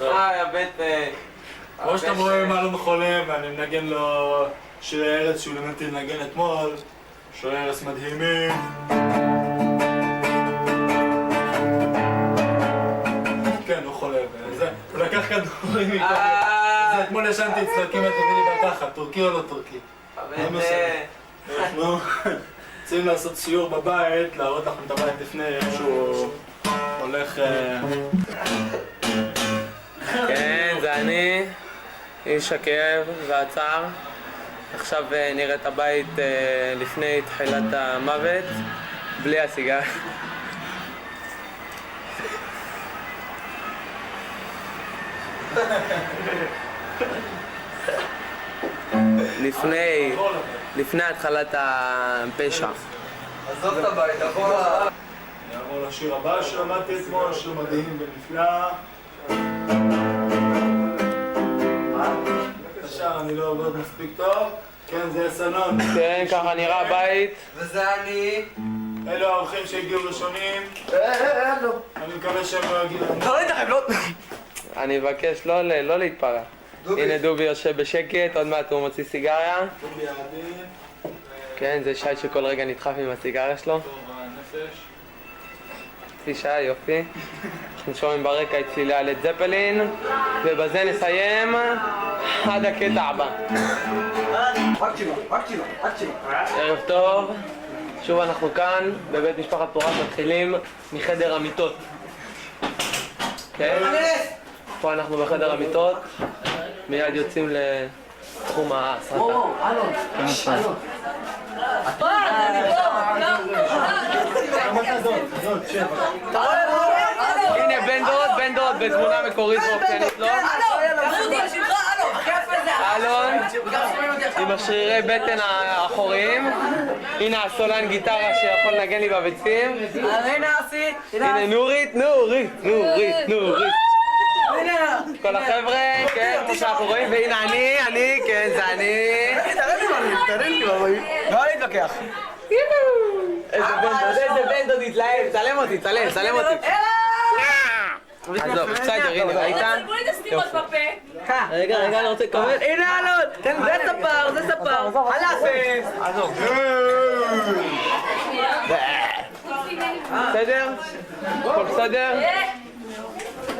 יא בטן. כמו שאתם רואים מה לא מחולם, ואני מנגן לו שירי ארץ שהוא לימדתי לנגן אתמול. שירי ארץ מדהימים. כן, הוא חולה, הוא לקח כדורים איתו. אתמול ישנתי אצלו, כמעט הביא לי בתחת, טורקי או לא טורקי? אנחנו רוצים לעשות סיור בבית, להראות לכם את הבית לפני שהוא הולך... כן, זה אני, איש הכאב והצער. עכשיו נראה את הבית לפני תחילת המוות, בלי הסיגר. לפני התחלת הפשע. עזוב את הבית, תבוא נעבור לשיר הבא שלמדתי אתמול, שיר מדהים ונפלא. עכשיו אני לא עובד מספיק טוב. כן, זה סנון. כן, ככה נראה הבית. וזה אני. אלו האורחים שהגיעו ראשונים. אלו. אני מקווה שהם לא יגיעו. לא איתכם, לא... אני מבקש לא להתפרע. הנה דובי יושב בשקט, עוד מעט הוא מוציא סיגריה. דובי העדין. כן, זה שי שכל רגע נדחף עם הסיגריה שלו. טוב הנפש. לפי שי, יופי. אנחנו שומעים ברקע את צלילי הלד זפלין, ובזה נסיים עד הקטע הבא. ערב טוב, שוב אנחנו כאן בבית משפחת פורט, מתחילים מחדר המיטות. כן? פה אנחנו בחדר המיטות, מיד יוצאים לתחום הסרטה. הנה בן דוד בתמונה מקורית ואופיינית לו. אלון עם השרירי בטן האחוריים. הנה הסולן גיטרה שיכול לנגן לי בביצים. הנה נורית. כל החבר'ה, כן, כמו שאנחנו רואים, והנה אני, כן, זה אני. תראה לי, לא להתווכח. איזה בן דוד התלהב, צלם אותי. עזוב, בסדר, הנה, ראית? תסגרו לי את הסתירות בפה. רגע, אני רוצה לקבל. הנה אלון, זה ספר. חלאס. עזוב. בסדר? הכל בסדר?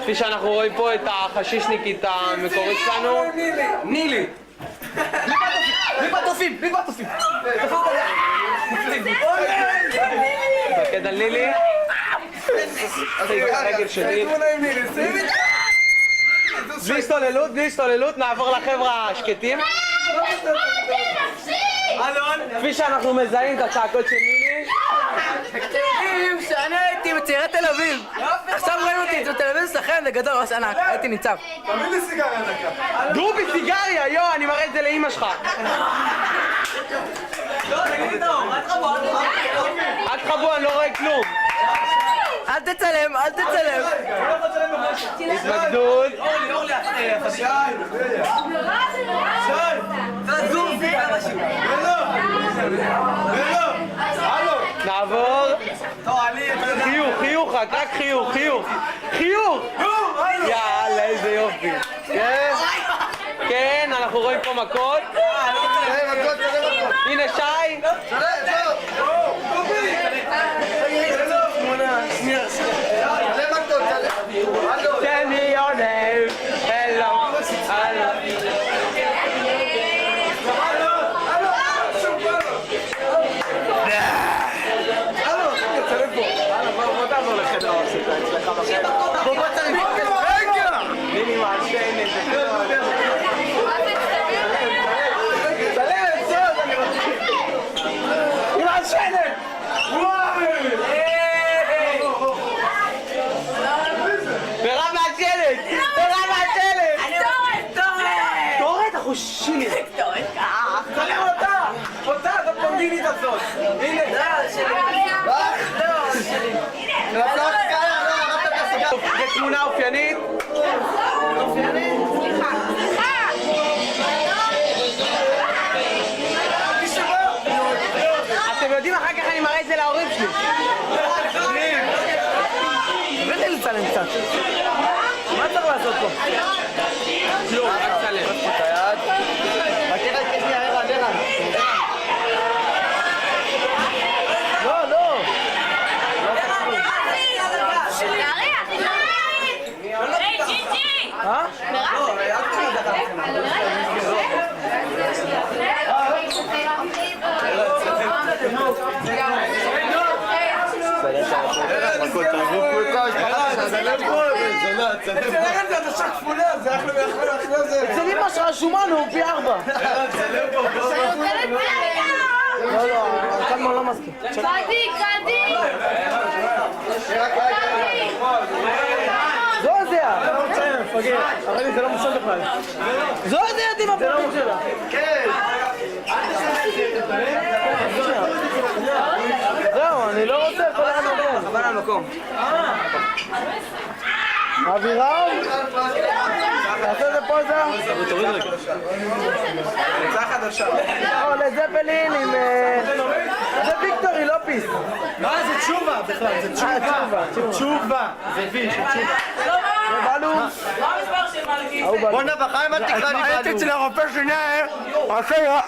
כפי שאנחנו רואים פה את החשישניקית המקורית שלנו. נילי. בלי פטופים. תפקד על נילי. רגל שלי. בלי הסתוללות, נעבור לחבר'ה השקטים. כפי שאנחנו מזהים את הצעקות של נילי. תקשיבים שאני הייתי בצעירי תל אביב. עכשיו רואים אותי בתל אביב שלכם, זה גדול, ראש ענק, הייתי ניצב. תביא לי סיגריה דקה. דובי סיגריה, יו, אני מראה את זה לאמא שלך. אל תחבו, אני לא רואה כלום. אל תצלם. התמקדות. נעבור. חיוך, רק חיוך. יאללה, איזה יופי. כן, אנחנו רואים פה מכות. הנה שי. Tell me your name. Hello. בוא תעבור לחדר ההפסקה אצלך בחדר. בוא צריך. רגע! נילי מעשנת. צלם, סוד, אני רוצה. היא מעשנת! וואי! מירב מעשנת! תורת! החושילי! צלם אותה, זאת פונדינית הזאת! הנה! זה תמונה אופיינית. אתם יודעים, אחר כך אני מראה את זה להורים שלי. הבאתי לצלם קצת. מה צריך לעשות פה? אצל ארן זה עדשה כפולה, זה אחלה ואחלה זה. אצל אמא שלך שומן הוא פי 4. לא, קלמן לא מסכים. קדי! זו הזיה! אתה לא מציין, מפגר. הרי לי זה לא מוסד בכלל. זו הזיה עם הפרטים שלה. כן! זהו, אני לא רוצה כל אחד נוגן. חבל על מקום. אבירם? תעשה את זה פוזה? תוריד רגע. נצאה חדשה. או, לזפלין עם... זה ויקטורי, לא פיס. מה זה תשובה בכלל? זה תשובה. תשובה. זה וי, זה תשובה. ובאלו? מה המספר של מלכי? בואנה בחיים אל תקרא לי הייתי בלו. אצל הרופא שיניים, עושה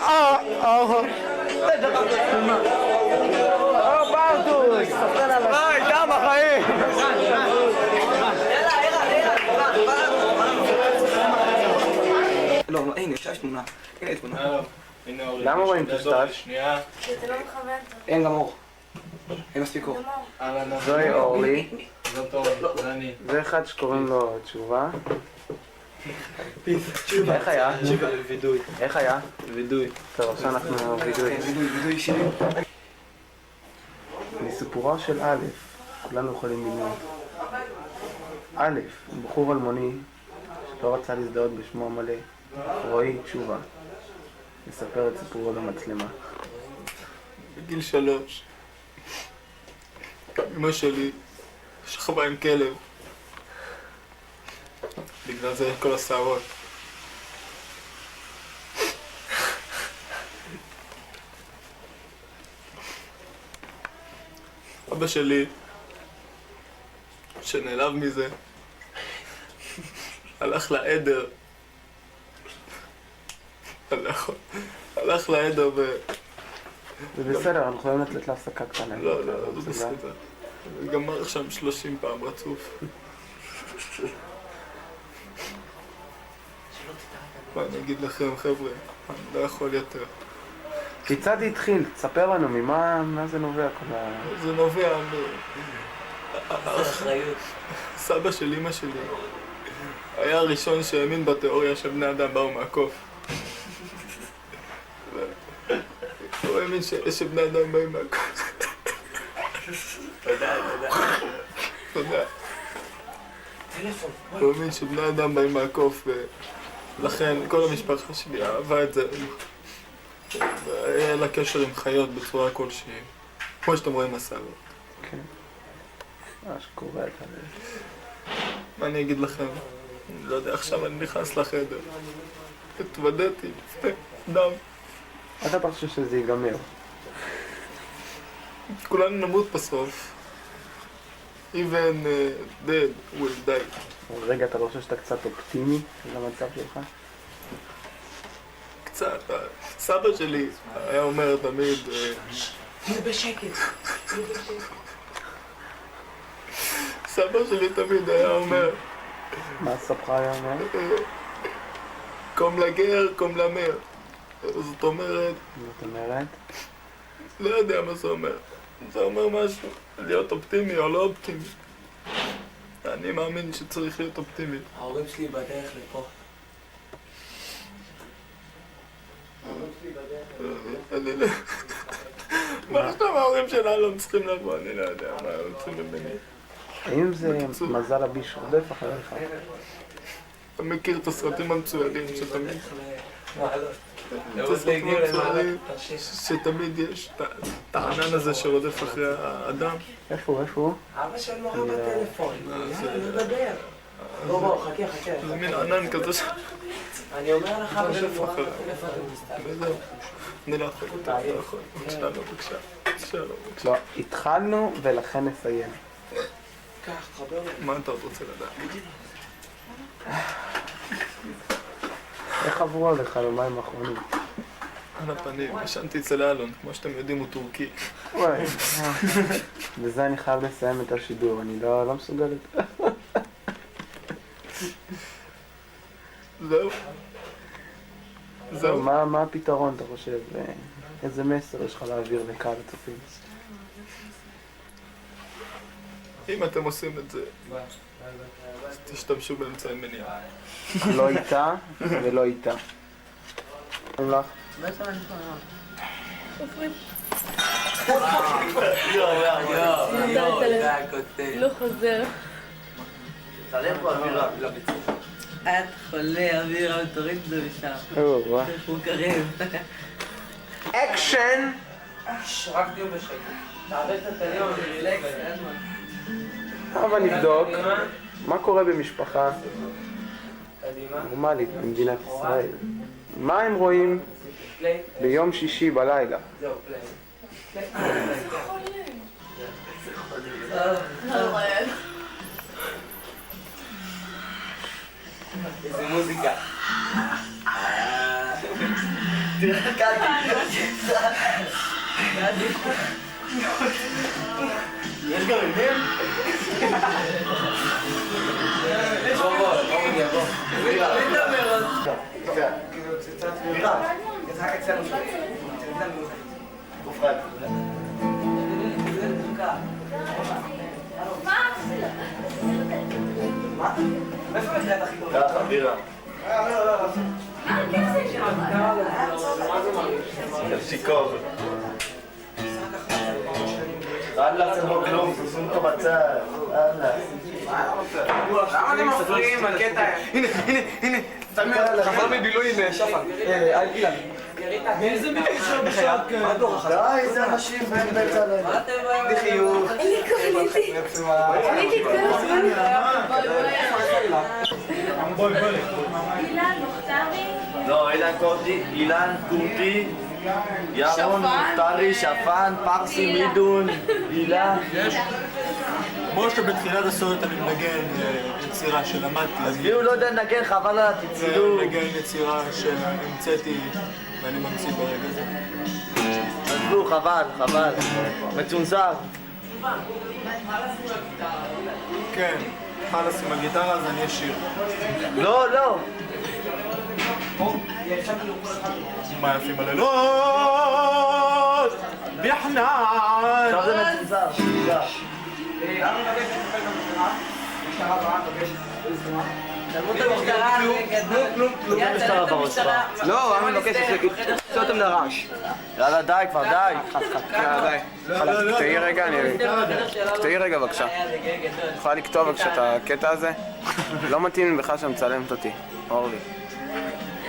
ברטוס, ספן על היי, דם החיים. לא, הנה, יש תמונה. הנה תמונה. הנה אורי. למה רואים את השטר? שנייה. אתה לא מכוון טוב. אין גם אור. אין מספיק אור. אהלן. זוהי אורלי. זאת אורי, זה אני. זה אחד שקוראים לו תשובה. איך היה? וידוי. איך היה? וידוי. טוב, עכשיו אנחנו וידוי. וידוי שלי. מסיפורו של א', כולנו יכולים ללמוד. א', בחור אלמוני שלא רצה להזדהות בשמו המלא, רועי תשובה, מספר את סיפורו למצלמה. בגיל 3. אמא שלי שכבה עם כלב. בגלל זה כל השערות. אבא שלי, שנעלב מזה, הלך לעדר. הלך לעדר ו... זה בסדר, אנחנו יכולים לתת להפסקה קטנה. לא, לא בסדר. גמר שם 30 פעם רצוף. מה אני אגיד לכם, חבר'ה? אני לא יכול יותר. כיצד זה התחיל? תספר לנו ממה זה נובע כל ה... זה נובע סבא של אמא שלי היה הראשון שהאמין בתיאוריה שבני אדם באו מהקוף. הוא האמין שבני אדם באים מהקוף. תודה. הוא האמין שבני אדם באים מהקוף ולכן כל המשפחה שלי אהבה את זה. היה לה קשר עם חיות בצורה כלשהי. כמו שאתם רואים הסערות. כן. מה שקורה כאן. מה אני אגיד לכם? אני לא יודע, עכשיו אני נכנס לחדר. התוודעתי, דם. איך אתה חושב שזה ייגמר? כולנו נמות בסוף. Even dead will die. רגע, אתה לא חושב שאתה קצת אופטימי למצב שלך? קצת. סבא שלי היה אומר תמיד... סבא שלי תמיד היה אומר... מה סבך היה אומר? קום לגר, קום למר. זאת אומרת... זאת אומרת? לא יודע מה זה אומר. זה אומר משהו. להיות אופטימי או לא אופטימי. אני מאמין שצריך להיות אופטימי. ההורים שלי בדרך לפה. אני לא... מה עכשיו ההורים של אלון צריכים לבוא? אני לא יודע מה הם צריכים ממני. האם זה מזל הביש רודף אחריך? אתה מכיר את הסרטים המצוירים שתמיד... שתמיד יש את הענן הזה שרודף אחרי האדם. איפה הוא? אבא שלו מורה בטלפון, יאללה, נדבר. בוא, חכה. זה מין ענן כזה ש... אני אומר לך, אבא שלו מורה אחריו. בטלפון. וזהו. אני לא יכול יותר, לא יכול. שלום, בבקשה. שלום, בבקשה. לא, התחלנו ולכן נסיים. קח, חבר לי. מה אתה עוד רוצה לדעת? איך עברו עליך יומיים האחרונים? על הפנים, ישנתי אצל אלון, כמו שאתם יודעים הוא טורקי. וואי, בזה אני חייב לסיים את השידור, אני לא מסוגל יותר. זהו. מה הפתרון אתה חושב? איזה מסר יש לך להעביר לקהל הצופים? אם אתם עושים את זה, אז תשתמשו באמצעי מניעה. לא איתה ולא איתה. אומרים לך? לא חוזר. את חולה, אווירה, תוריד את זה משם. הוא קרב. אקשן! רק תהיו בשקט. תעבד את התליון, רילקס, אין מה. הבה נבדוק מה קורה במשפחה נורמלית במדינת ישראל. מה הם רואים ביום שישי בלילה? זהו, פליי. איזה מוזיקה. תראה קלטי. יש גם עניין? בוא, בוא. נדבר עוד. מירה, זה רק אצלנו שם. גופרד. מה? מאיפה מקרה את הכי טוב? ככה, בירה. שיקוב. אללה, זה לא כלום, תשים אותו בצד. אללה. למה אתם מפריעים? הקטע... הנה. חזר מבילוי עם שפק. אילן. איזה מקשר בשעת כאלה? די, זה אנשים באמצע הלילה. מה אתם רואים? בחיוך. קניתי את כל הזמן. בואי. אילן מוכתרי. לא, אילן קורטי, אילן קורטי, ירון מוכתרי, שפן, פרסי, מידון, אילן. כמו שבתחילת הסרט אני מנגן יצירה שלמדתי, אז מי הוא לא יודע לנגן, חבל על התצילו. אני מנגן יצירה שהמצאתי ואני ממציא ברגע הזה. עזבו, חבל. מצונזר. כן, חלאס עם הגיטרה אז אני אשיר. לא. מה יפים הלילות? ביחנן! עכשיו זה מצונזר. תלמוד המשטרה, כלום. משטרה בראש שלך. לא, אני מבקש תוציא אותם לרעש. יאללה, די כבר, די. די. תהיי רגע, תהיי רגע בבקשה. יכולה לכתוב בבקשה את הקטע הזה? לא מתאים לי בכלל שמצלמת אותי, אורלי.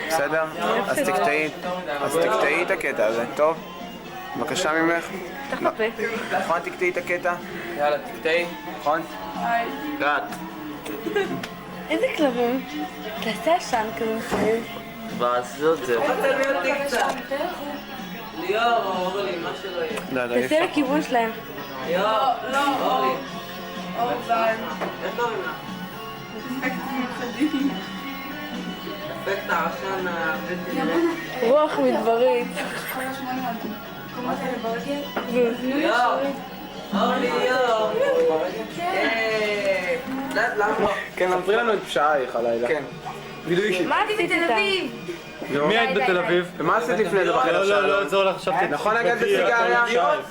בסדר? אז תקטעי את הקטע הזה, טוב? בבקשה ממך. נכון, תקטעי את הקטע? יאללה, תקטעי. נכון? גת. איזה כלבים? תעשה עשן כזה מסביב. ועשו את זה. תלמי אותי קצת. ליאור או אורלי, מה שלא יהיה. תעשה לכיוון שלהם. ליאור, אורלי. איך קוראים לה? אפקט העשן הבלתי נראה. רוח מדברית. ליאור. אורלי, ליאור. למה? כן, ספרי לנו את פשעייך הלילה. כן. וידוי אישי. מה עשית בתל אביב? מי היית בתל אביב? ומה עשית לפני זה בחדר שלנו? לא עזור לך, חשבתי. נכון נגעת בסיגריה?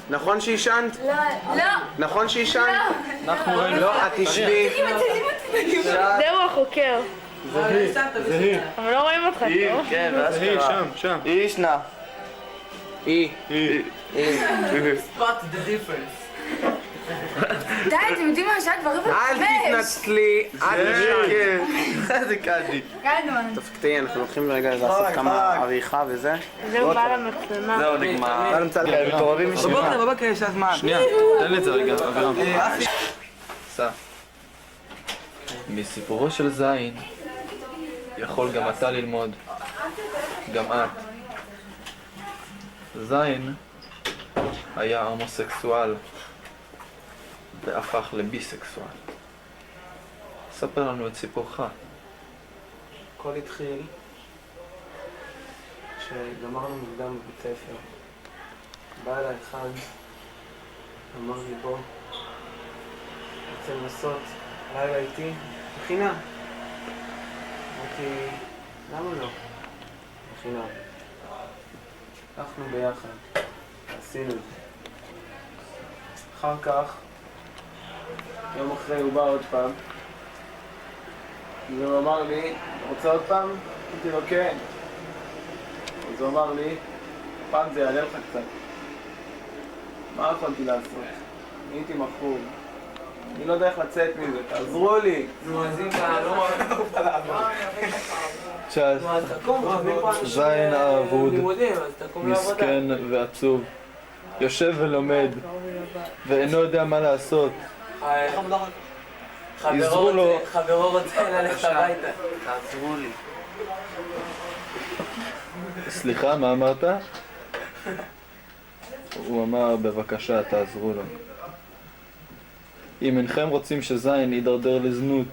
נכון שעישנת? לא. נכון שעישנת? אנחנו ראינו. לא, את תשבי. זהו החוקר. זה היא. אבל לא רואים אותך טוב. כן, זה היא, שם. אישנה. היא. spot the difference. די, אתם יודעים מה השעה כבר אל תתנצלי, אל תשאל. איזה קלטי. טוב, תהיי, אנחנו לוקחים רגע לעשות כמה עריכה וזה. זהו בעל המצלמה. זהו, נגמר. מתעוררים משמע. בבוקר יש הזמן. שנייה, תן לי את זה רגע, אבירם. סע. מסיפורו של זין יכול גם אתה ללמוד, גם את. זין היה הומוסקסואל והפך לביסקסואל. ספר לנו את סיפורך. הכל התחיל כשגמרנו מוקדם בבית ספר. בא אליי אחד, אמר לי בוא, רוצה לנסות לילה איתי, בחינם. אמרתי, למה לא? בחינם. הלכנו ביחד, עשינו את זה. אחר כך, יום אחרי הוא בא עוד פעם, והוא אמר לי, רוצה עוד פעם? אמרתי לו כן. אז הוא אמר לי, פעם זה יעלה לך קצת. מה יכולתי לעשות? הייתי מכור. אני לא יודע איך לצאת מזה, תעזרו לי. נו, אז אם אתה לא מעוף על העבור. צ'אס, נו, אז תקום, זין האבוד, לימודים, אז תקום לעבודה. מסכן ועצוב, יושב ולומד, ואינו יודע מה לעשות. עזרו לו. חברו רוצה ללכת הביתה. תעזרו לי. סליחה, מה אמרת? הוא אמר, בבקשה, תעזרו לו. אם אינכם רוצים שזין יידרדר לזנות,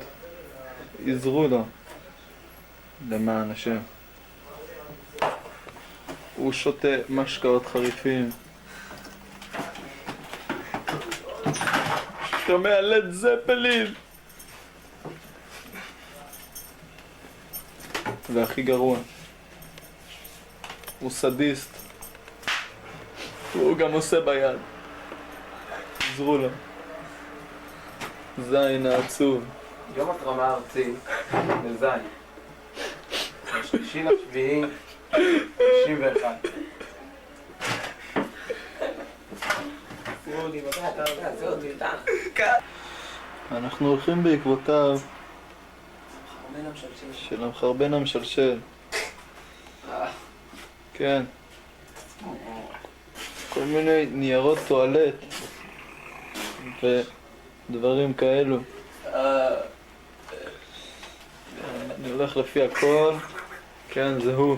עזרו לו. למען השם. הוא שותה משקאות חריפים. שומע לד זפלין. והכי גרוע, הוא סדיסט. הוא גם עושה ביד. עזרו לו. זין העצוב. יום התרמה הארצי בזין. 3.7.91. אנחנו הולכים בעקבותיו של המחרבן המשלשל. כן. כל מיני ניירות טואלט ודברים כאלו. אני הולך לפי הכל. כן, זה הוא.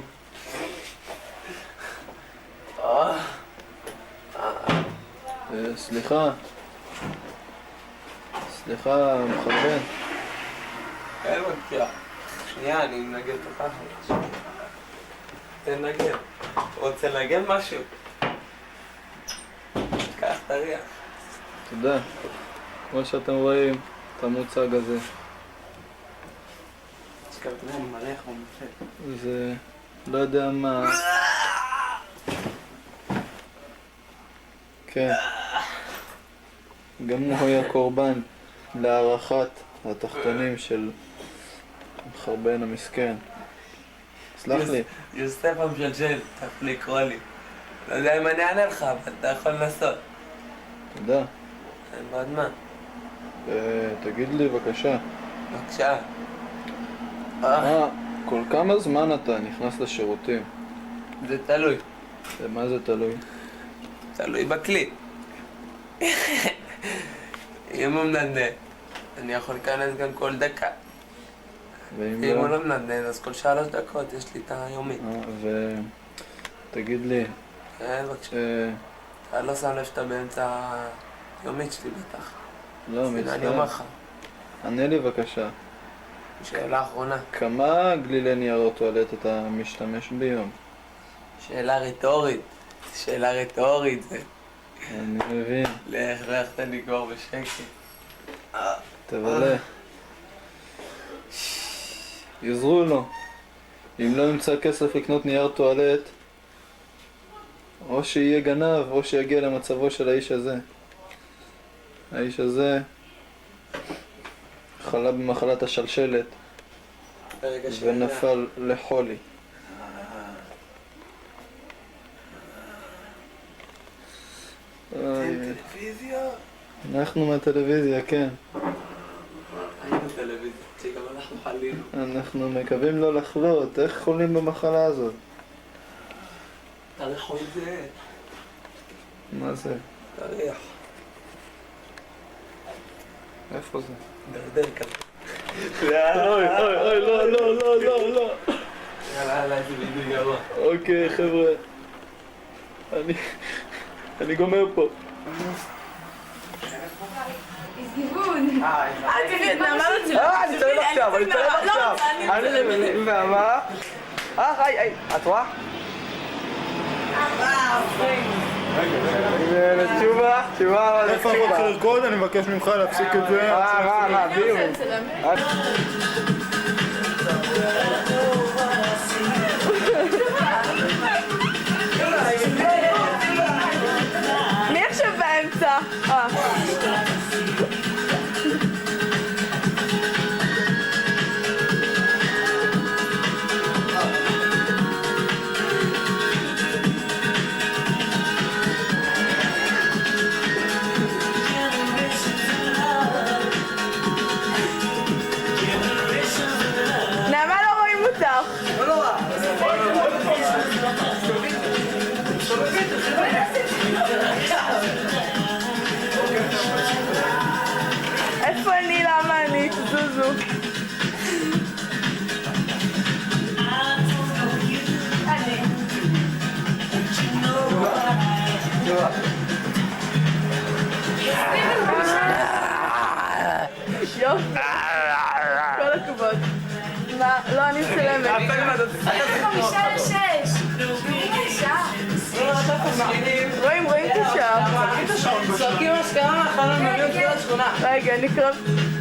סליחה. סליחה, מחרבן. אין מגפייה. שנייה, אני מנגן את הככה. תנגן. רוצה לנגן משהו? קח את הריח. תודה. כמו שאתם רואים, את המוצג הזה. אני מלא חום יפה. זה... לא יודע מה... כן. גם הוא היה קורבן להערכת התחתונים של המחרבן המסכן. סלח לי. יוסף המשלשל, אתה יכול לקרוא לי. לא יודע אם אני אענה לך, אבל אתה יכול לנסות. תודה. אין בעד מה. תגיד לי בבקשה. בבקשה. כל כמה זמן אתה נכנס לשירותים? זה תלוי. מה זה תלוי? תלוי בכלי. אם הוא מנדנד, אני יכול להיכנס גם כל דקה. ואם אם הוא לא מנדנד, אז כל 3 דקות יש לי את היומי. תגיד לי... כן, בבקשה. אתה לא שם לב שאתה באמצע היומית שלי בטח. לא, אני אומר לך. ענה לי בבקשה. שאלה אחרונה. כמה גלילי ניירות טואלט אתה משתמש ביום? שאלה רטורית. שאלה רטורית זה. אני מבין. לך תן לי כבר בשקט. תבלה. יעזרו לו. אם לא ימצא כסף לקנות נייר טואלט, או שיהיה גנב, או שיגיע למצבו של האיש הזה. האיש הזה חלה במחלת השלשלת ונפל לחולי. טלוויזיה? אנחנו מהטלוויזיה, כן. היינו טלוויזיה, שגם אנחנו חלינו. אנחנו מקווים לא לחלות. איך חולים במחלה הזאת? תריחו את זה. מה זה? תריח. איפה זה? דרדר כזה. אוי, לא. יאללה, זה בידוי גרוע. אוקיי, חבר'ה. אני גומר פה. גיוון. אני צלם עכשיו. אני ואמה. היי, את רואה? תשובה. איפה אתה רוצה לרקוד? אני מבקש ממך להפסיק את זה. ביום. מי עכשיו באמצע? לעבוד. מה? לא, אני מצלמת. 5-6. רואים את השעה. צועקים אשכרה, יכולנו להביא אותי לשכונה. רגע, נקרא...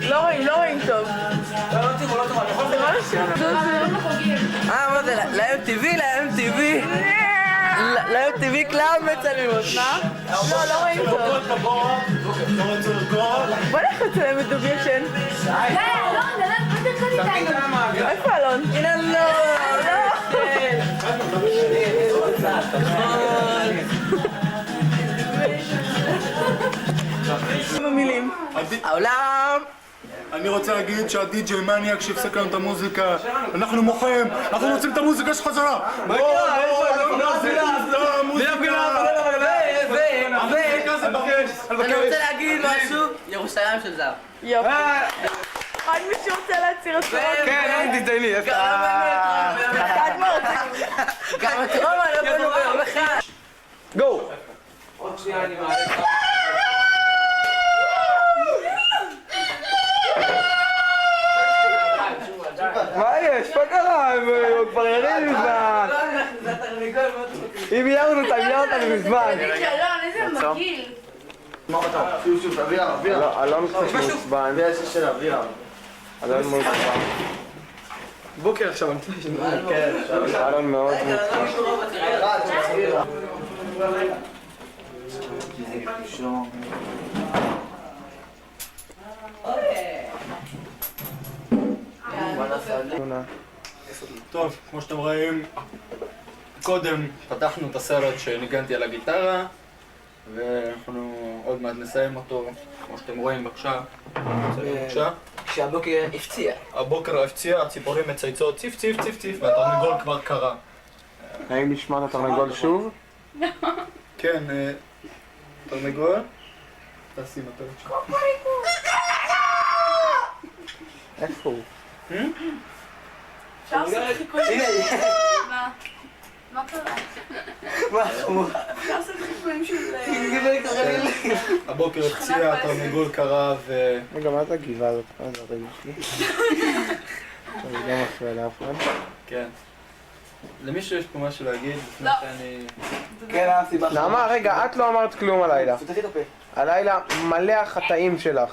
לא רואים טוב. לא טוב, אני יכול ל-MTV, ל-MTV קלאב מצלמים אותי. מה? לא רואים טוב. בוא נלך לצלם את דובי ישן. איפה אלון? הנה לא! במילים. העולם! אני רוצה להגיד שהדי-ג'יי מניאק שהפסק לנו את המוזיקה, אנחנו מוחים, אנחנו רוצים את המוזיקה של חזרה! אני רוצה להגיד משהו, ירושלים של זהב. יופי. עוד מישהו רוצה להצהיר את זה? כן, תתדייני. גם את רומא לא בנו ביום אחד. גו! עוד שנייה אני מעלה לך. מה יש? מה קרה? הם כבר ירים מזמן. אם ירנו אותם מזמן. אלון, איזה מגעיל. שוב, אבירם. אלון קצת מעוצבן. אלון מעוצבן. בוקר עכשיו, אלון מאוד מעוצבן. טוב, כמו שאתם רואים, קודם פתחנו את הסרט שניגנתי על הגיטרה ואנחנו עוד מעט נסיים אותו, כמו שאתם רואים. בבקשה. כשהבוקר הפציע. הבוקר הפציע, הציפורים מצייצות ציף ציף ציף ציף והתרנגול כבר קרה. האם נשמע את התרנגול שוב? כן, תרנגול. תעשי מטרת שלך. איפה הוא? אפשר לעשות חיקויים? מה? מה קרה? אפשר לעשות חיקויים של... הבוקר הפציע, התרנגול קרה רגע, מה זה הגיבה הזאת? מה זה הרגש לי? אני לא מפריע לאף אחד. כן. למישהו יש פה משהו להגיד? לפני שאני... כן, הסיבה. נעמה, רגע, את לא אמרת כלום הלילה. תפתחי את הפה. הלילה מלא החטאים שלך.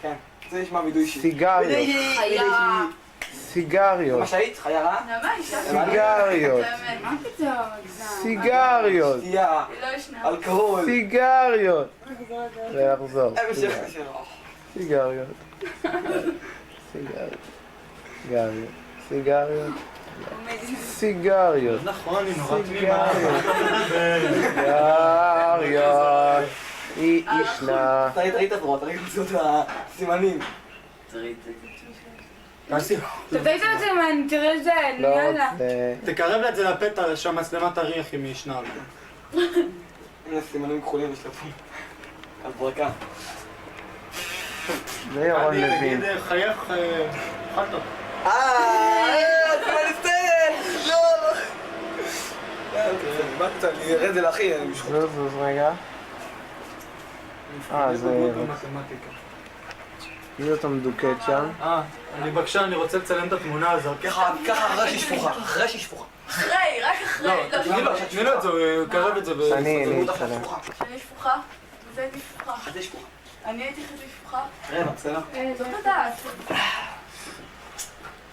כן. זה נשמע וידוי אישי. סיגריות. חיה. סיגריות. מה שהיית? חיה רעה? נעמה, אישה. סיגריות. מה פתאום? סיגריות. שתייה. היא לא ישנה. אלכוהול. סיגריות. ולחזור. סיגריות. סיגריות. סיגריות. סיגריות. סיגריות. נכון, היא נורא תמימה. סיגריות. היא ישנה. ראית עברות, ראית את הסימנים. תעשי. תתאית את זה, man, תראה את זה, לא יאללה. רוצה. תקרב לה את זה לפתע שהמצלמה תריח אם היא ישנה. הנה סימנים כחולים יש לה פה. הברקה. זה ירון אני לוין. נגיד חייך חטו. סימן הסתן! לא! מה קצת? אני אראה את זה לאחי, אני משחק. זוז רגע. זה... מי זאת המדוקת שם? בבקשה, אני רוצה לצלם את התמונה הזאת. ככה אחרי שהיא שפוכה, אחרי שהיא שפוכה. אחרי, רק אחרי. תני לו את זה, הוא יקרב את זה. אני אצלם. אני שפוכה. וזה הייתי שפוכה. חצי שפוכה. אני הייתי חצי שפוכה. רבע, בסדר? זאת הדעת.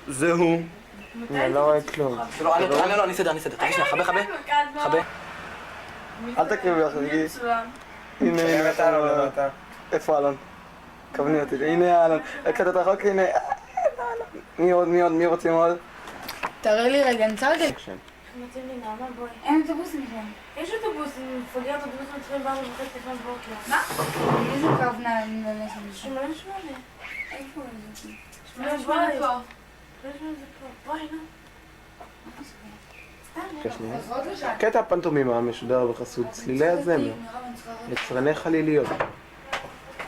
זהו. אני לא רואה כלום. אני אסדר. תגיד שנייה, חבה. חבה. אל תקריבי לך, תגידי. הנה, איפה אלון? כווני אותי, הנה אלון. קצת רחוק, הנה. מי רוצים עוד? תראה לי רגע, אני צריך רגע. מתאים לי נעמה, בואי. אין אוטובוסים שם. יש אוטובוסים, מפגר את אוטובוסים מתחילים ב4:30 לפנות בוקר. מה? איזה קו נעלה שם? 88. איפה זה? 88 פה. 88 זה פה. בואי, נו. קטע הפנטומימה המשודר בחסות צלילי הזמר. יצרני חליליות.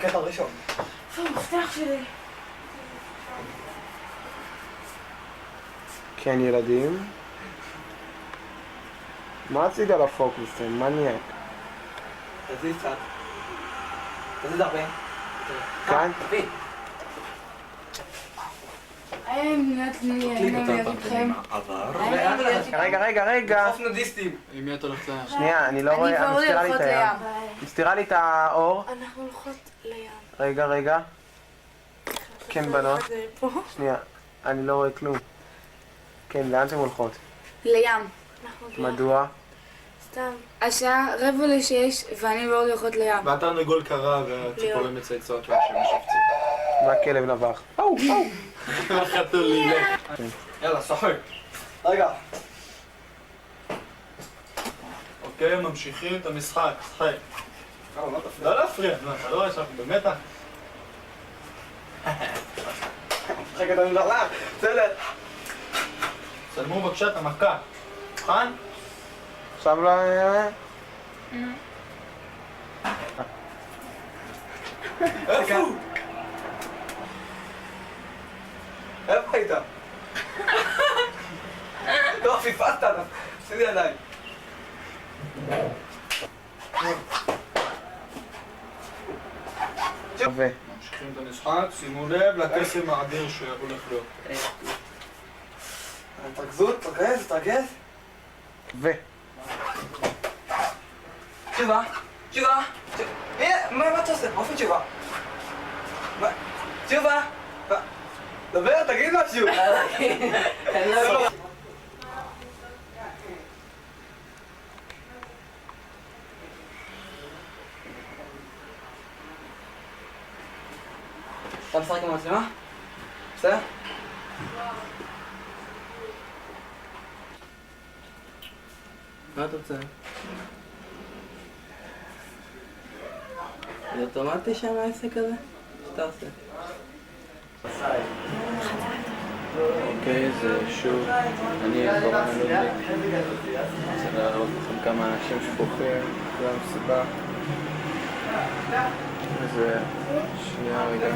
קטע ראשון. איפה המפתח שלי? כן ילדים. מה עשית על הפוקוס? זה מניאק. תזיז קצת. תזיז הרבה. כאן? תביא. האם להיות להיות איתכם? רגע. חוף נודיסטים. עם מי אתה הולך לים? שנייה, אני לא אני רואה, ואורלי מסתירה לי הולכות את הים. לים. מסתירה לי את האור. אנחנו הולכות לים. רגע. כן, בנות. זה פה. שנייה, אני לא רואה כלום. כן, לאן אתן הולכות? לים. אנחנו בים. מדוע? סתם. השעה 5:45 ואני ואורלי הולכות לים. והתרנגול קרה והציפורים מצייצות והשמש הפציע. והכלב נבח. החתול לילה. יאללה, שחק. רגע. אוקיי, ממשיכים את המשחק, שחק. לא להפריע, אתה לא רואה שאנחנו במתח? שחק את המזרח, בסדר. צלמו בבקשה את המכה. מוכן? עכשיו לא... איפה הוא? איפה היית? לא, פספסת, עשיתי ידיים. ממשיכים את המשחק, שימו לב לקסם האדיר שהולך להיות. תרכזות, תרכז. תשובה. הנה, מה אתה עושה? אופן תשובה. תשובה. דבר, תגיד משהו. אתה משחק עם המצלמה? בסדר? מה אתה רוצה? זה אוטומטי שם העסק הזה? שאתה עושה? אוקיי, זה שוב, אני אברהם הלודניק. רוצה להראות לכם כמה אנשים שפוכים אחרי המסיבה. זה... שנייה רגע.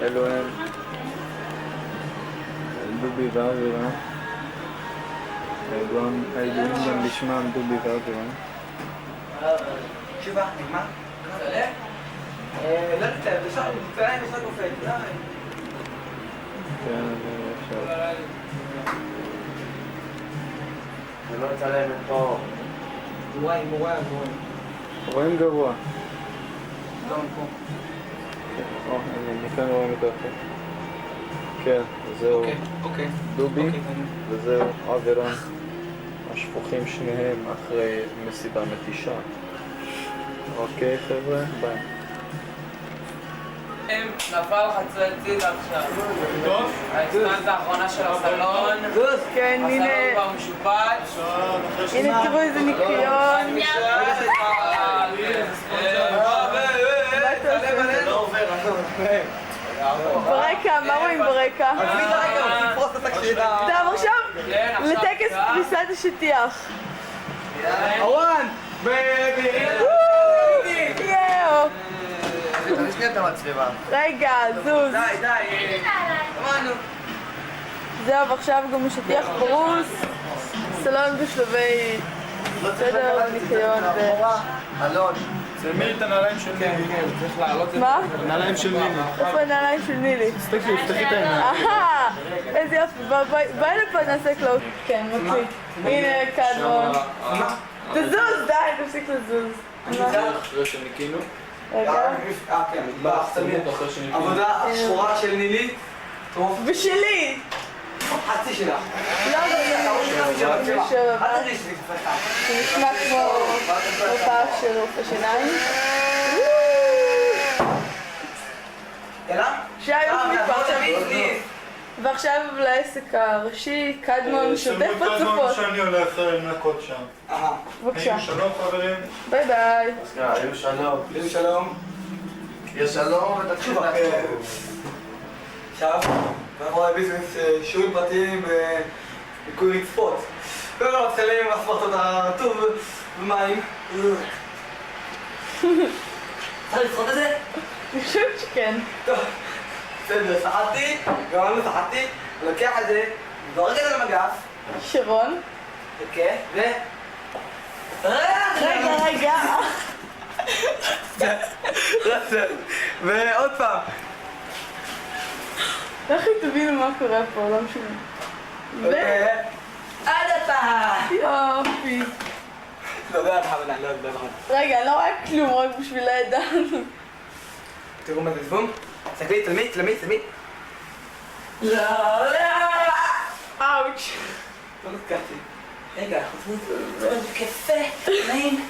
אלו הם דובי ואבירם. הידועים גם בשמם דובי ואבירם. תשובה, נגמר? לא תצא, תצא עם משחק אופק, די. כן, עכשיו. זה לא יצא להם פה. מורה. רואים גבוה. גם פה. אני כאן רואים את האחר. כן, וזהו אוקיי. דובי, וזהו אבירם. השפוכים שניהם אחרי מסיבה מתישה. אוקיי חבר'ה, ביי. נפל חצי צידה עכשיו. טוב? האקסטנט האחרונה של הסלון. כן, הנה. הסלון כבר משופץ. הנה תראו איזה ניקיון. ברקע, מה רואים ברקע? טוב, עכשיו לטקס פריסת השטיח. אורן! יאו. תשקיע את המצלמה. רגע, זוז. די. אמרנו. זהו, ועכשיו גם השטיח פרוס. סלון בשלבי סדר, ניקיון ו... אלון. צלמי את הנעליים של נילי. כן, צריך לעלות מה? הנעליים של נילי. איפה הנעליים של נילי? תסתכלי, תפתחי את העיניים. איזה יופי, ביי לפה נעשה קלוט. כן, מקליט. הנה קדמון. תזוז, די, תפסיק לזוז. אחרי שניקינו. רגע. כן, באחסנית. עבודה שחורה של נילי. ושלי! חצי שלה. לא, זה נשמע כמו מרפאה של רופא שיניים. יאללה? ועכשיו לעסק הראשי, קדמון שוטף בצפות. שאני הולך לנקות שם. בבקשה. שלום חברים. ביי ביי. היו שלום. שלום. יש שלום ותתחיל לעקוב. עכשיו, אנחנו רואים ביזנס שיעורים פרטיים בניקוי רצפות. קודם כל מתחילים עם אסמכתות הרטוב ומים. צריך לצחוק את זה? אני חושבת שכן. טוב, בסדר, סחטתי, גם אני סחטתי, לוקח את זה, זורק את זה למגף, שרון. אוקיי, ו... רגע. ועוד פעם. לכי תבינו מה קורה פה, לא משנה. עד אתה! יופי. לא, לא בכוונה, לא בכוונה. רגע, אני לא רואה כלום, רק בשביל הידיים. תראו מה זה זבום? תסתכלי, תלמי. לא, לא! אאוץ'. לא נתקעתי. רגע, אנחנו עושים את זה קפה, נעים.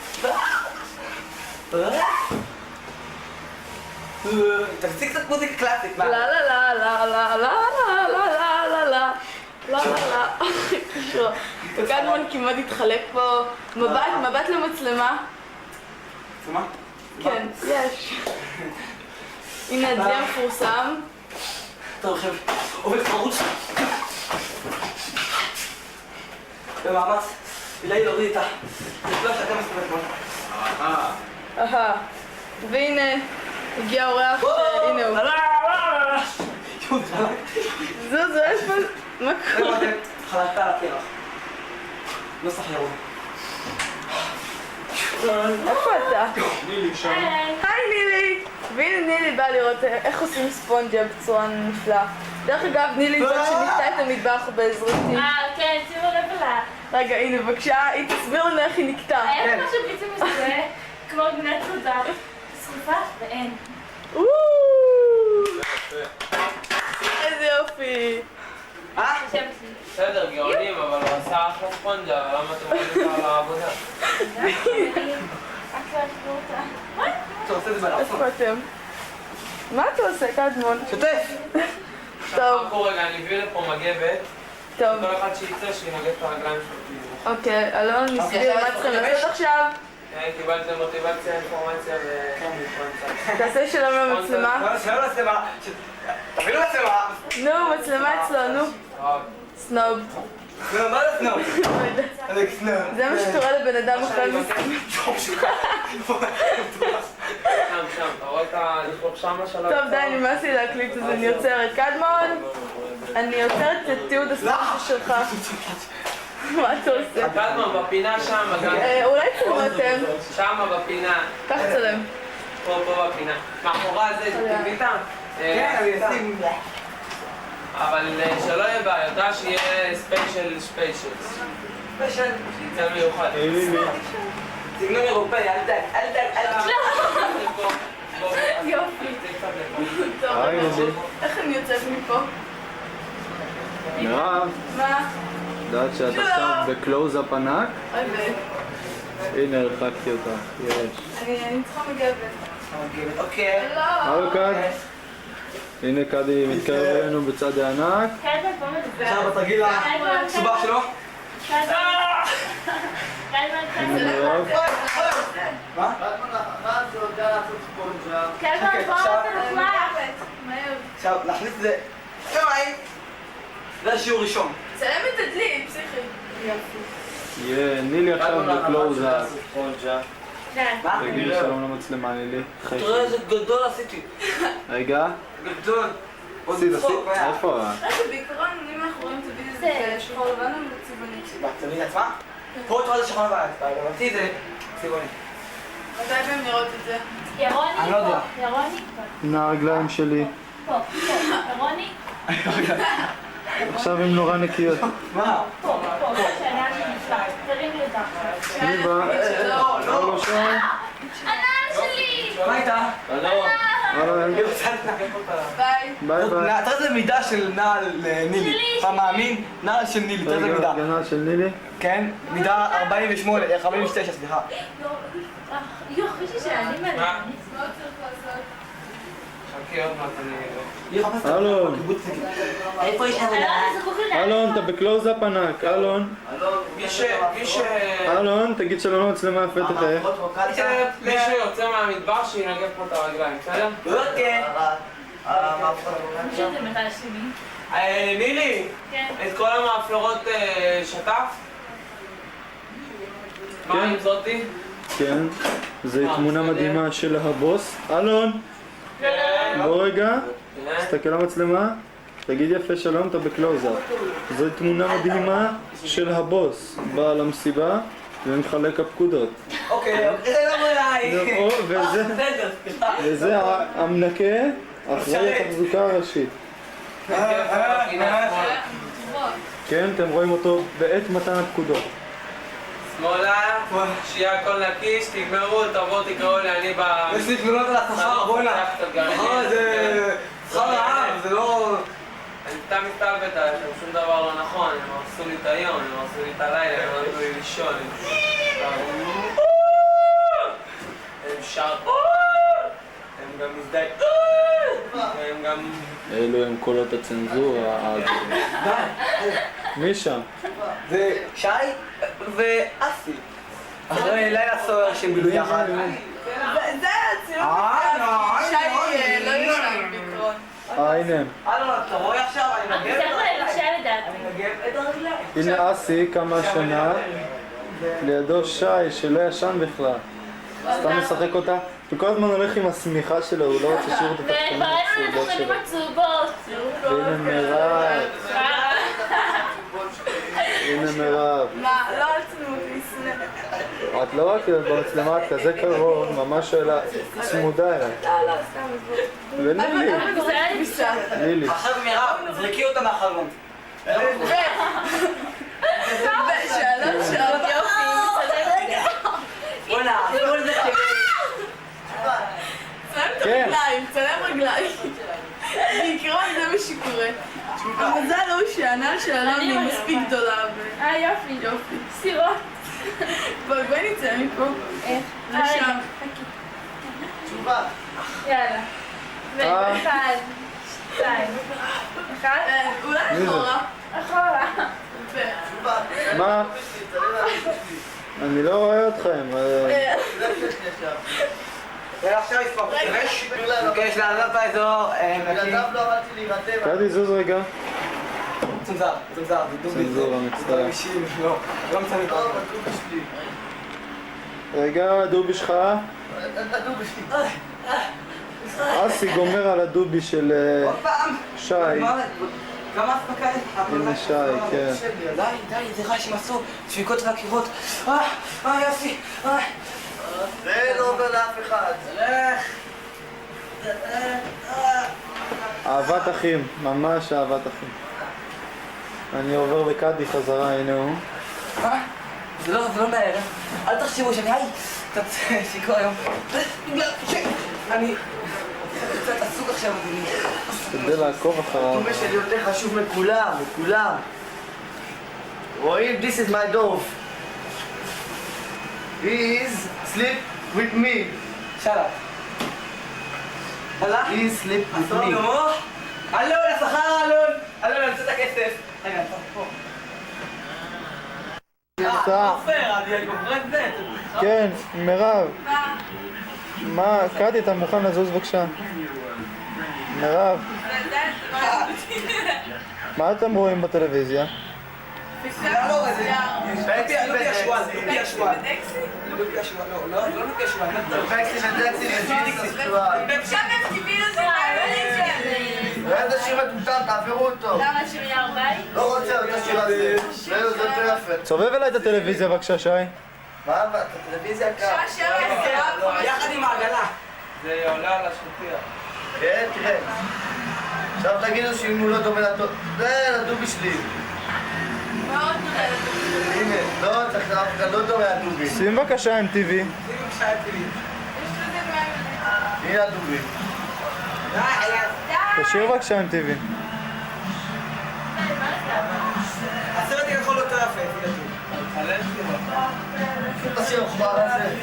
תפסיק קצת מוזיקה קלאסית, מה? לה לה לה לה לה לה לה לה לה לה לה לה לה. קדמון כמעט התחלק פה. מבט למצלמה. מה? כן, יש. הנה זה המפורסם. טוב, חבר'ה, עובד חרוץ. במאמץ, אילי להוריד את הפלאש שאתם מסתובב כמו. אהה. והנה, הגיע האורח שהנה הוא. זו, יש פה... מה קורה? חלקתה על הקרח. נוסח ירון. איפה אתה? נילי שם. היי נילי! והנה נילי באה לראות איך עושים ספונג'ה בצורה נפלאה. דרך אגב, נילי זאת שניסתה את המטבח בעזרתי. כן, שימו לב אליי. רגע, הנה בבקשה, היא תסביר לנו איך היא נקטה. איך משהו פתאום מסתובב כמו בני תודה. שרופה ואין. איזה יופי! חושבת לי. בסדר, גאונים, אבל הוא עשה אחלה ספונג'ה, אבל למה אתם רואים אותה על העבודה? רק לא אכבו אותה. אתה עושה את זה בלעצון. איפה אתם? מה אתה עושה, קדמון? שוטף! טוב. חכו רגע, אני מביא לפה מגבת. טוב. כל אחד שיצא שינגב את הרגליים שלו. אוקיי, אלון נסביר מה צריכים לעשות עכשיו. קיבלתם מוטיבציה, אינפורמציה ו... תעשה שלום למצלמה. שלום למצלמה. תביאו מצלמה. נו, מצלמה אצלו, נו. סנוב. נו, מה זה סנוב? זה מה שקורה לבן אדם אחרי מסכים. שם, אתה רואה את הלכלוך שמה שלו? טוב, די, נמאס לי להקליט את זה, אני עוצרת. קדמון, אני עוצרת את תיעוד הספורט שלך. מה אתה עושה? קדמון, בפינה שם, אולי צלמו אתם. שמה בפינה. קח צלם. פה בפינה. מאחורי זה, תביא איתם? כן, אני אשים. אבל שלא יהיה בעיה, יודע שיהיה ספיישלס. ספיישל. שיצא מיוחד. סגנון אירופאי, אל תג. יופי. טוב, איך אני יוצאת מפה? מירב, מה? יודעת שאת עכשיו בקלוז-אפ ענק? אוי בי. הנה הרחקתי אותך, יש. אני צריכה מגבת. אוקיי. לא. הלו קד. הנה קדי מתקרב אלינו בצד הענק. קדמן פה מדבר. עכשיו בתרגיל הסובח שלו. קדמן. הנה מירב. מה? קדמן פה עכשיו. אתה נחלק. מהר. עכשיו, להכניס את זה. יומיים. זה השיעור ראשון. צלם את הדלי, פסיכי. נילי עכשיו בקלוז-אפ. כן. מה? תגידי שלום למצלמה נילי. תראה איזה גדול עשיתי. רגע. גדול. עשית. איפה? רגע, בעיקרון, אם אנחנו רואים את הבידeo הזה כשחור לבן או צבעוני? תמיד עצמה? פה את רואה את השחור לבן. לדעתי זה צבעוני. מתי הם לראות את זה? ירוני אני לא יודע. פה. ירוני פה. הנה הרגליים שלי. פה. ירוני? עכשיו הן נורא נקיות. מה? פה. שאלה שנפלא. תרים לי אותה. ניבה. הלו שם. ענן שלי! מה איתה? אהלן. ביי. ביי ביי. תראה איזה מידה של נעל לנילי. אתה מאמין? נעל של נילי, תראה איזה רגע, מידה. הגנה של נילי. כן, מידה 49, סליחה. חשבתי שאני מלא. מה? חכי עוד מעט, אני... אלון. איפה יש עבודה? אלון, אתה בקלוז-אפ ענק. אלון. מי אלון, תגיד שלום למצלמה יפה תחייך. שיוצא מהמדבר שינגב פה את הרגליים, בסדר? אוקיי. שזה מתי שלי. נילי, כן. את כל המאפלרות שטף? מה עם זאתי? כן. זו תמונה מדהימה של הבוס. אלון, בוא רגע. תסתכל למצלמה. תגיד יפה שלום, אתה בקלוז-אפ. זו תמונה מדהימה של הבוס. בא למסיבה. ומחלק הפקודות. אוקיי, זה לא מלאי. וזה המנקה אחראי התחזוקה הראשית. כן, אתם רואים אותו בעת מתן הפקודות. שמאלה, שיהיה הכל נקי, שתגמרו, תבואו תקראו לי, אני ב... יש לי תלונות על השכר, בוא'נה. זה שכר רעב, זה לא... אני סתם מסתלבט עליהם, שום דבר לא נכון, הם הרסו לי את היום, הם הרסו לי את הלילה, הם הרסו לי לישון, הם שר... הם גם מזדהים... הם גם... אלו הם קולות הצנזורה. מי שם? זה שי ואסי. אחרי לילה סוער שהם בילו יחד. זה הציון. שי לא ישן בעקרון. הנה הם. אתה רואה עכשיו? אני מגב את הרגליים. הנה אסי כמה שנה, לידו שי שלא ישן בכלל. סתם משחק אותה, וכל הזמן הולך עם השמיכה שלו, הוא לא רוצה שיעור את התחתונים הצהובות שלו. והנה מירב. הנה מירב. מה? לא עצמו להסנא. את לא רק במצלמה, את כזה קרוב, ממש צמודה אליי. לא, סתם עזבו. ולילי. לילי. עכשיו מירב, זרקי אותה מהחלום. ושלום שעות יופי, בוא'נה, כל זה שלי. צלם רגליים. בעיקרון זה מה שקורה. המזל הוא שהענן של אלוני מספיק גדולה. יופי. סירות. בואי נצא מפה. איך? לשם. תשובה. יאללה. ואחד, שתיים. אחד? אולי אחורה. מה? אני לא רואה אתכם. ועכשיו יספור חמש. יש לעזוב באזור נקי. קדי זוז רגע. צונזר, זה דובי. צנזורה, מצטער. לא מצטער. רגע, הדובי שלך. אסי גומר על הדובי של שי. כמה אספקה יש? הנה שי, כן. די, זה רעש הם עשו, דפיקות והקירות. יופי. זה לא עובר לאף אחד. אהבת אחים, ממש אהבת אחים. אני עובר בקדי חזרה, הנה הוא. זה לא מהר, אל תחשבו שאני קצת שיכור היום. בגלל שאני קצת עסוק עכשיו, אדוני. כדי לעקוב אחריו. הדובי שלי יותר חשוב מכולם. רואים? This is my dove. He is sleep with me. שלום. הלאה? He is sleep with me. אלון, השכר אלון! אלון, אני רוצה את הכסף. רגע, פה. עופר, אני גובר את זה. כן, מירב. מה? קדי, אתה מוכן לזוז בבקשה? מירב. מה אתם רואים בטלוויזיה? לא לופי השואל. לא לופי השואל. עכשיו הם טבעי לזה איזה שיר מטומטם, תעבירו אותו. למה שיר יער בית? לא רוצה את השיר הזה. זה יותר יפה. סובב אליי את הטלוויזיה בבקשה, שי. מה? הטלוויזיה קרה. יחד עם העגלה. זה עולה על השטיח. כן, תראה. עכשיו תגידו שאם הוא לא דומה לטוב. זה לדובי שלי. מאוד נראה לזה. הנה, לא, צריך אף אחד לא דומה לדובי. שים בבקשה עם TV. הנה הדובי. תשאיר בבקשה עם TV. הסרט יכול יותר יפה, תשאיר מחבר הזה.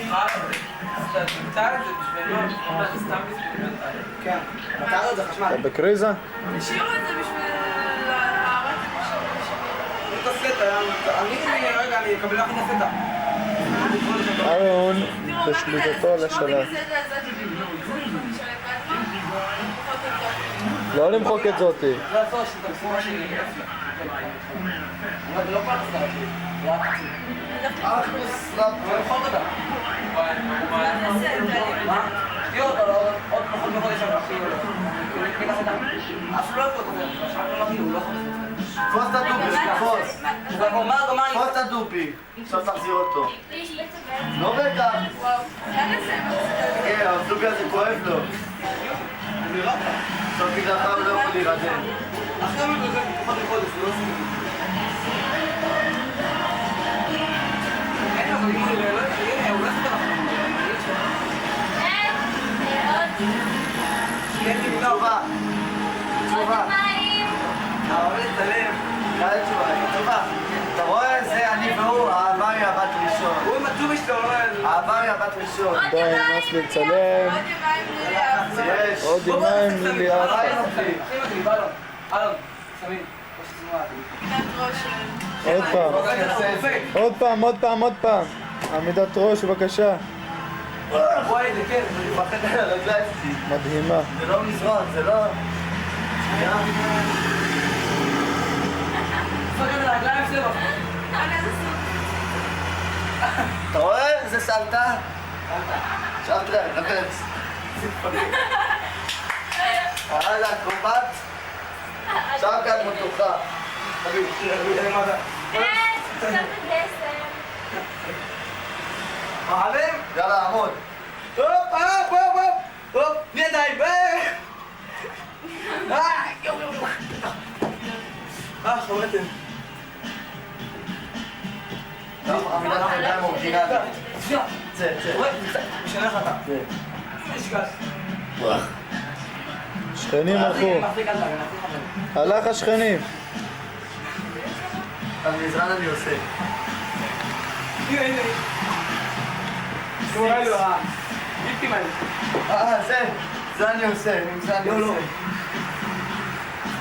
אתה תמצא את זה בשבילו, סתם בשביל כן, אתה זה חשמל. אתה בקריזה? תשאירו את זה בשביל להראות את השיר. אני אקבל לך את הסטה. אהרון בשליטתו לשלט. לא למחוק את זאתי. לא עשו את המשימה שלי. לא פעם סתרתי. אחוס רב. לא למחוק אותה. מה? תהיה אותו, עוד פחות בחודש הבא. אפילו לא יכול אותה. הוא לא יכול אותה. תפוס את הדופי, תפוס. תפוס את הדופי. עכשיו תחזיר אותו. לא רגע. כן, הזוג הזה כואב לו. עכשיו בגללך הוא לא יכול להירדם. אחרי מי זה פחות מחודש, זה לא סביב. אין, אבל אם הוא לא יהיה, הוא לא יספר לך. תשובה. תשובה. אבל לצלם. קראת תשובה. אתה רואה? זה אני והוא, האהבה היא הבת ראשון. הוא עם הטובי שלו, האהבה היא הבת ראשון. די, נמאס לי לצלם. יש. עוד יומיים לילי האהבה אף. היא נופי. הכי מגניב, אלון, סמים. עוד פעם. עמידת ראש, בבקשה. וואי, זה כן. אני מפחד על הרגליים שלי. מדהימה. זה לא מזרון, זה לא... שנייה. פגד על הרגליים שלו. אתה רואה? איזה סלטה? עכשיו תראה, נבץ. יאללה, קומבט. עכשיו כאן מותוכה. מעלים? יאללה, עמוד. הופ, בלי ידיים, חמרתם. עמידת הידיים אורגינלית. צא. משנה לך אתה. יש גס. שכנים הלכו. הלך השכנים. על מזרן אני עושה. הנה. קורא לו הביטים האלה. זה אני עושה, נמצא אני עושה.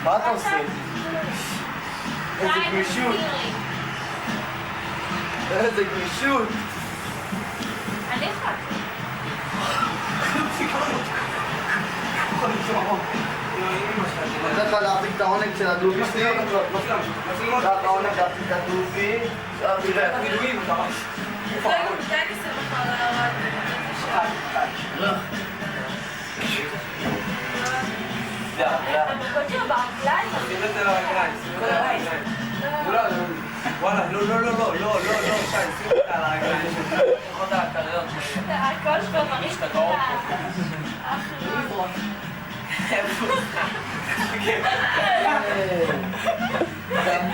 מה אתה עושה? איזה גמישות. איזה גמישות. אני אחד. אני נותן לך להחזיק את העונג של הדובי שלי. קח העונג להחזיק את הדובי. עכשיו תראה. וואלה, לא, שי, שים אותה על הרגליים שלך. לפחות הקריות. הכל שלו מרגיש את הקרוב.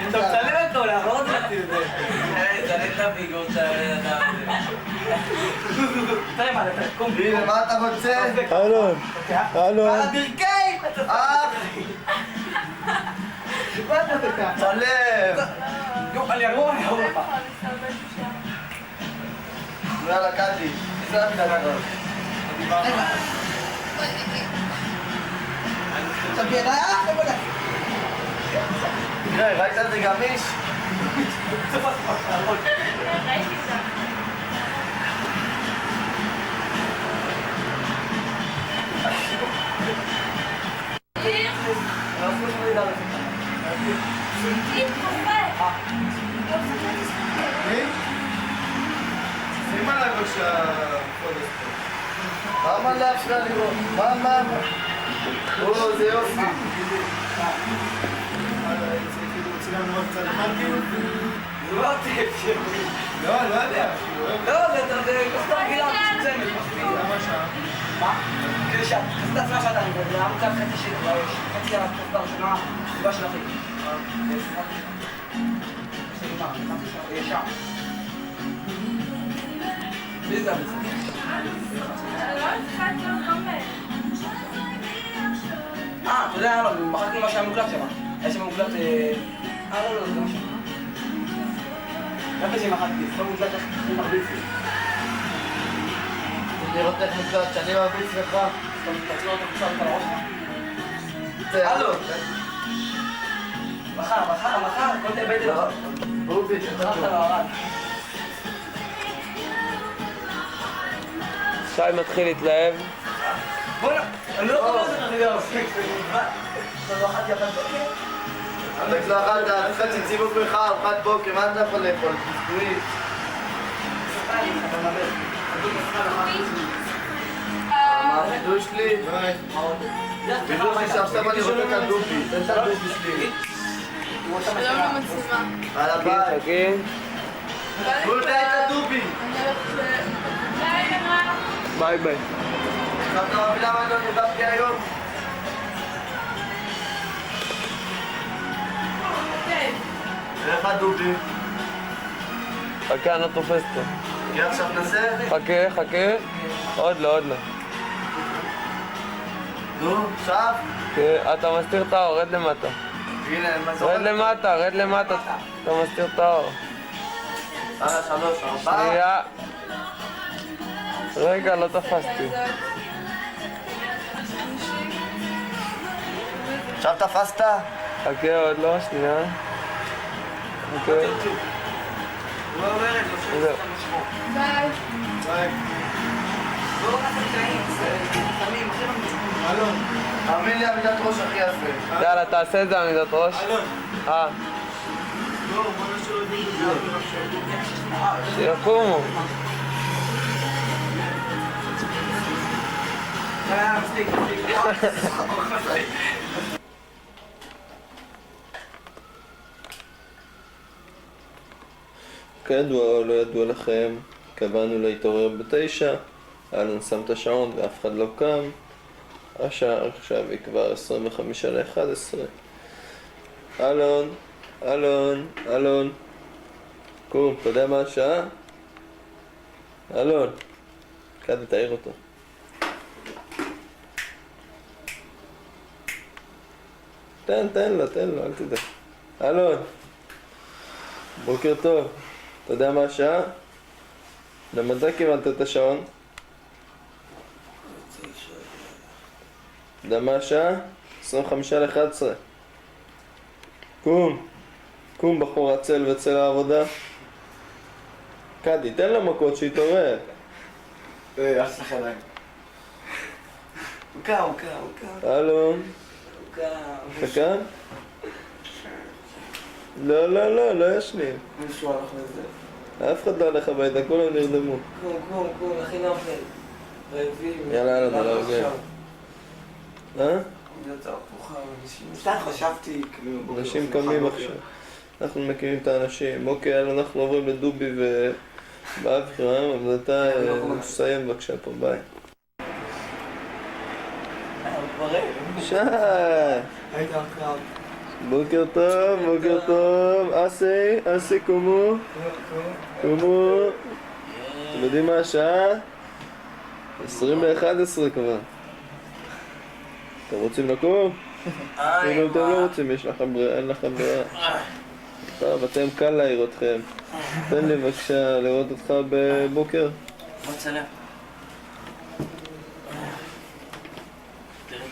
אתה מצלם אותו, לא רוצה להציל את זה. תעלה את הביגור, תעלה את תראה מה, קום. הנה, מה אתה רוצה? אלון. על הברכיים! צלם! אני ארור לך. יאללה, קאטי. תסלם את הדבר. תראה, ראית את זה גמיש? ראיתי את זה. שים עליי בבקשה חודש פה. למה להפריע לראות? מה? או, זה יופי. זה לא הטף שלו. לא יודע. לא, זה כוסתה רגילה מצומצמת. למה שעה? מה? כדי שהכוסתה עצמה שעתיים, זה העמקה חצי של חצי הכוסתה הראשונה, סביבה של אחי. יש שם. מי זה הביצה? לא צריכה את זה אתה יודע, לא, מחקנו מה שהיה מוקלט שם. היה שם מוקלט... לא, זה לא שם. איפה שמחקתי? זה לא מוקלט איך אני מרביץ לי. לראות איך מוקלט שאני מרביץ לך. תציל אותו קצת על הראש. הלו. מחר, כל תאבד את זה. רובי, מחר אתה לא הרג. שי מתחיל להתלהב. בוא'נה, אני לא יכול לעשות את זה. אתה לא אכלתי אחת בוקר? אלכס לא אכלת, חצי ציבוק ממך, ארוחת בוקר, מה אתה יכול לאכול? תסגורי. מה החידוש שלי? החידוש שלי שעכשיו אני רוצה את הדופי, תן את הדופי שלי. שלום למצלמה. על הבית. חכי. בוא תראה את הדובי. ביי ביי. אתה מבין למה לא נדפתי היום? איך הדובי? חכה, אני לא תופס אותו. תראה עכשיו נסה? חכה. עוד לא. נו, עכשיו? אתה מסתיר את האור, רד למטה. הנה, מה זורק? רד למטה. אתה מסתיר את האור. 3, 4. שנייה. רגע, לא תפסתי. עכשיו תפסת? חכה, עוד לא, שנייה. חכה. זהו. ביי. תאמין לי עמידת ראש הכי יפה. יאללה, תעשה את זה עמידת ראש. שיקומו. כידוע או לא ידוע לכם, קבענו להתעורר ב9, אלון שם את השעון ואף אחד לא קם. השעה עכשיו היא כבר 25:11. אלון, קום, אתה יודע מה השעה? אלון, קד תעיר אותו. תן לו, אל תדע. אלון, בוקר טוב, אתה יודע מה השעה? למתי קיבלת את השעון? אתה יודע מה השעה? 25:11. קום בחור עצל וצא לעבודה. קדי, תן לו מכות שיתעורר. אח שלך ידיים. הוא קם. אלון, אתה כאן? לא ישנים. מישהו הלך לזה. אף אחד לא הלך הביתה, כולם נרדמו. קום, הכי נופל. רעבים. יאללה, אלון, לא הרגע. סתם חשבתי, אנשים קמים עכשיו. אנחנו מקימים את האנשים. אוקיי, אנחנו עוברים לדובי ובאבירם, אבל אתה תסיים בבקשה פה, ביי. שי! בוקר טוב, אסי, קומו. אתם יודעים מה השעה? 20:11 כבר. אתם רוצים לקום? אם אתם לא רוצים, אין לכם ברירה. טוב, אתם קל להעיר אתכם. תן לי בבקשה לראות אותך בבוקר. בוא תצלם.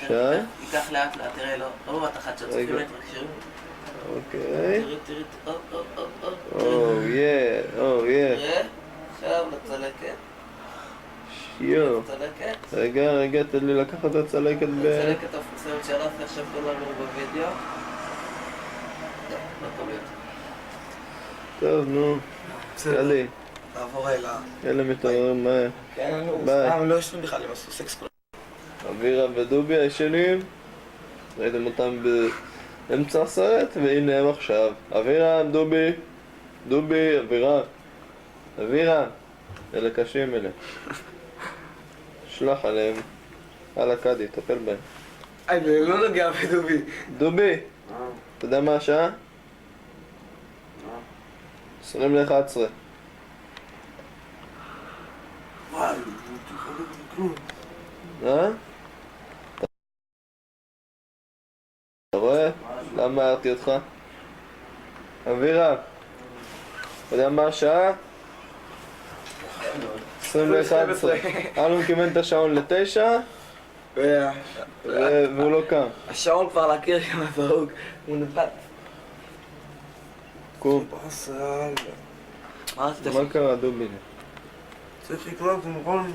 שי? ייקח לאט, תראה, לא בבת אחת שהצופים מתרגשים. אוקיי. תראה. תראה. עכשיו לצלקת. שיו. רגע, תן לי לקחת את הצלקת הצלקת המפורסמת שהרסתי עכשיו כולנו בווידאו. לא טוב יותר. טוב, נו. יאללה. תעבור אליו. יאללה מתעוררים מהר. כן, ביי. הם לא ישנים בכלל, הם עשו סקס כולם. אבירה ודובי הישנים, ראיתם אותם באמצע הסרט, והנה הם עכשיו. אבירה, דובי, אבירה, אלה קשים אלה. שלח עליהם, על הקדי, טפל בהם. לא נוגע בדובי. דובי, אתה יודע מה השעה? 20:11. וואי, כלום. אתה רואה? למה הערתי אותך? אבירה, אתה יודע מה השעה? 20:11. אלון כיוון את השעון ל9 והוא לא קם. השעון כבר להכיר כמה זרוק, הוא נפל. קום. מה רצית? מה קרה דובי? צריך לקרוא כמובן.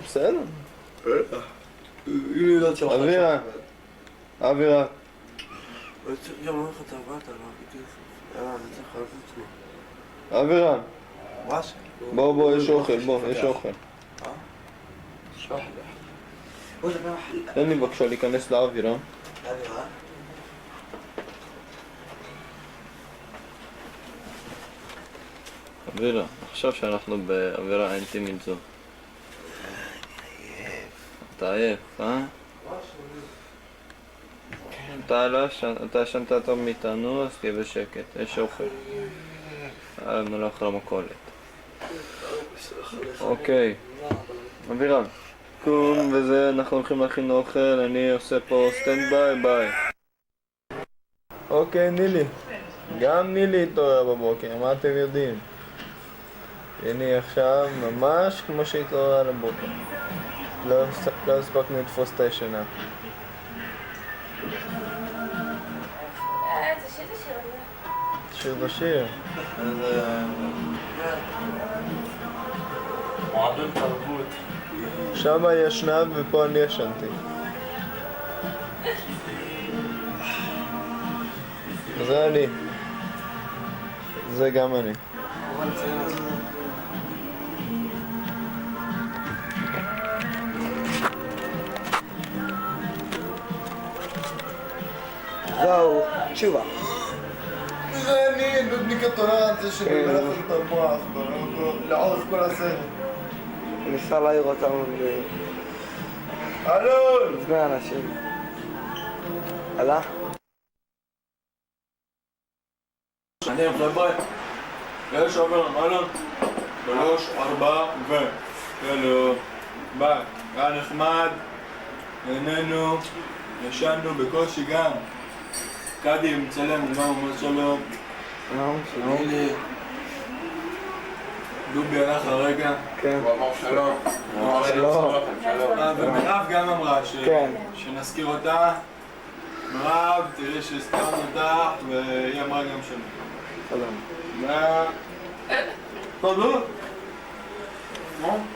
בסדר. אווירה. אווירה. אני צריך גם ללכת הביתה, לא בדיוק. יאללה, אני צריך לעשות עצמי. אווירה. מה זה? בוא, יש אוכל, יש אוכל. תן לי בבקשה להיכנס לאווירה. אווירה? וילה, עכשיו שאנחנו באווירה אינטימית זו. אתה עייף, אה? אתה ישנת טוב מאיתנו, אז תהיה בשקט, יש אוכל. אנחנו נלך למכולת. אוקיי, אבירם, קום וזה, אנחנו הולכים להכין אוכל, אני עושה פה סטנד ביי, ביי. אוקיי, נילי. גם נילי התעוררה בבוקר, מה אתם יודעים? הנה עכשיו ממש כמו שהתעוררה לבוקר. לא הספקנו לתפוס את הישנה. שיר בשיר. מועדון תרבות. שמה היא ישנה ופה אני ישנתי. זה אני. זה גם אני. זהו, תשובה. זה אני, נודניק התולעת, זה שמלך את המוח, לאורך כל הסרט. ניסה להעיר אותנו אלון! לפני אנשים. עלה? אני חבר'ה, יש עובר אלון 3, 4 ו... יאללה, ביי, היה נחמד, נהנינו, ישנו בקושי גם. קאדי מצלם, הוא גם אומר שלום. שלום. דובי הלך הרגע. כן. הוא אמר שלום. שלום. ומירב גם אמרה כן. שנזכיר אותה. מירב, תראי שהזכרנו אותך, והיא אמרה גם שלום. שלום. תודה. תודה.